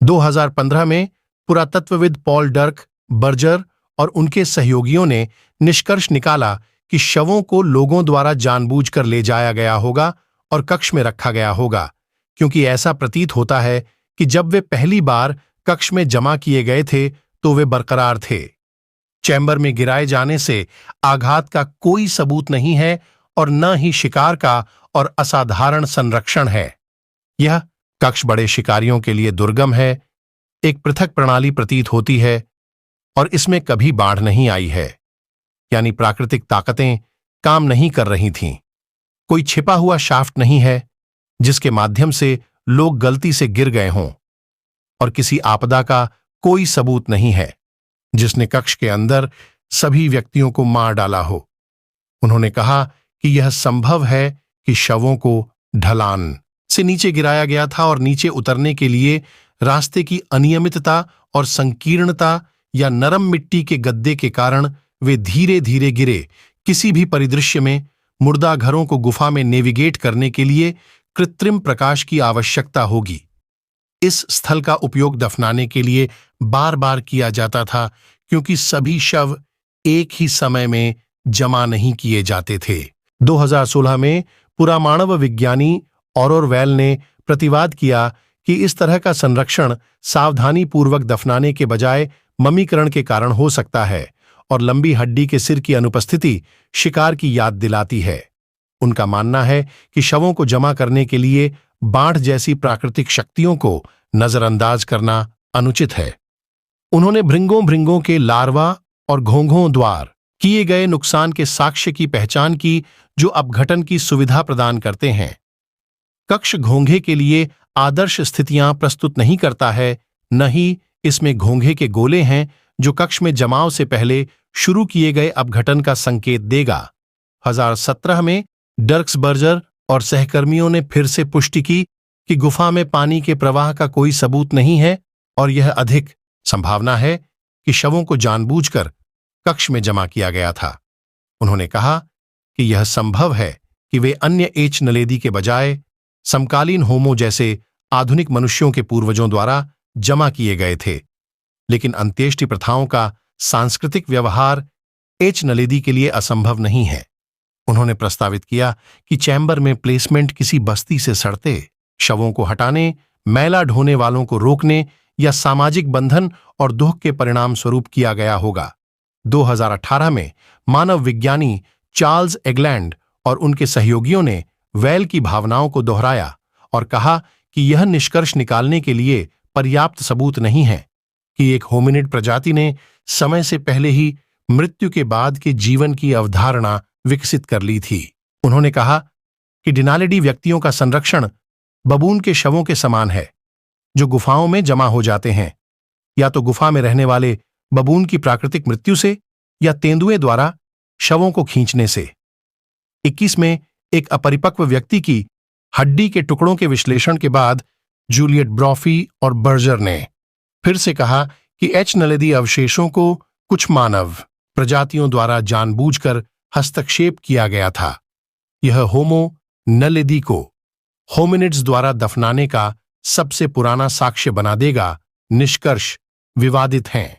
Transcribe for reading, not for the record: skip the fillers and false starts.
2015 में पुरातत्वविद Paul डर्क Berger और उनके सहयोगियों ने निष्कर्ष निकाला कि शवों को लोगों द्वारा जानबूझकर ले जाया गया होगा और कक्ष में रखा गया होगा, क्योंकि ऐसा प्रतीत होता है कि जब वे पहली बार कक्ष में जमा किए गए थे तो वे बरकरार थे। चैम्बर में गिराए जाने से आघात का कोई सबूत नहीं है और न ही शिकार का और असाधारण संरक्षण है। यह कक्ष बड़े शिकारियों के लिए दुर्गम है, एक पृथक प्रणाली प्रतीत होती है और इसमें कभी बाढ़ नहीं आई है, यानी प्राकृतिक ताकतें काम नहीं कर रही थीं। कोई छिपा हुआ शाफ्ट नहीं है जिसके माध्यम से लोग गलती से गिर गए हों, और किसी आपदा का कोई सबूत नहीं है जिसने कक्ष के अंदर सभी व्यक्तियों को मार डाला हो। उन्होंने कहा कि यह संभव है कि शवों को ढलान से नीचे गिराया गया था और नीचे उतरने के लिए रास्ते की अनियमितता और संकीर्णता या नरम मिट्टी के गद्दे के कारण वे धीरे धीरे गिरे। किसी भी परिदृश्य में मुर्दा घरों को गुफा में नेविगेट करने के लिए कृत्रिम प्रकाश की आवश्यकता होगी। इस स्थल का उपयोग दफनाने के लिए बार बार किया जाता था, क्योंकि सभी शव एक ही समय में जमा नहीं किए जाते थे। 2016 में पुरामाणव विज्ञानी ऑरोरवेल ने प्रतिवाद किया कि इस तरह का संरक्षण सावधानीपूर्वक दफनाने के बजाय ममीकरण के कारण हो सकता है और लंबी हड्डी के सिर की अनुपस्थिति शिकार की याद दिलाती है। उनका मानना है कि शवों को जमा करने के लिए बाढ़ जैसी प्राकृतिक शक्तियों को नजरअंदाज करना अनुचित है। उन्होंने भृंगों के लार्वा और घोंघों द्वारा किए गए नुकसान के साक्ष्य की पहचान की, जो अपघटन की सुविधा प्रदान करते हैं। कक्ष घोंघे के लिए आदर्श स्थितियां प्रस्तुत नहीं करता है, न ही इसमें घोंघे के गोले हैं जो कक्ष में जमाव से पहले शुरू किए गए अपघटन का संकेत देगा। 2017 में डर्क्सबर्जर और सहकर्मियों ने फिर से पुष्टि की कि गुफा में पानी के प्रवाह का कोई सबूत नहीं है और यह अधिक संभावना है कि शवों को जानबूझकर कक्ष में जमा किया गया था। उन्होंने कहा कि यह संभव है कि वे अन्य एच नलेदी के बजाय समकालीन होमो जैसे आधुनिक मनुष्यों के पूर्वजों द्वारा जमा किए गए थे, लेकिन अंत्येष्टि प्रथाओं का सांस्कृतिक व्यवहार एच नलेदी के लिए असंभव नहीं है। उन्होंने प्रस्तावित किया कि चैम्बर में प्लेसमेंट किसी बस्ती से सड़ते शवों को हटाने, मैला ढोने वालों को रोकने या सामाजिक बंधन और दुख के परिणाम स्वरूप किया गया होगा। 2018 में मानव विज्ञानी चार्ल्स एगलैंड और उनके सहयोगियों ने वेल की भावनाओं को दोहराया और कहा कि यह निष्कर्ष निकालने के लिए पर्याप्त सबूत नहीं है कि एक होमिनिड प्रजाति ने समय से पहले ही मृत्यु के बाद के जीवन की अवधारणा विकसित कर ली थी। उन्होंने कहा कि डिनालिडी व्यक्तियों का संरक्षण बबून के शवों के समान है जो गुफाओं में जमा हो जाते हैं, या तो गुफा में रहने वाले बबून की प्राकृतिक मृत्यु से या तेंदुए द्वारा शवों को खींचने से। 21 में एक अपरिपक्व व्यक्ति की हड्डी के टुकड़ों के विश्लेषण के बाद जूलियट ब्रॉफी और बर्जर ने फिर से कहा कि एच नलेदी अवशेषों को कुछ मानव प्रजातियों द्वारा जानबूझकर हस्तक्षेप किया गया था। यह होमो नलेदी को होमिनिड्स द्वारा दफनाने का सबसे पुराना साक्ष्य बना देगा। निष्कर्ष विवादित हैं।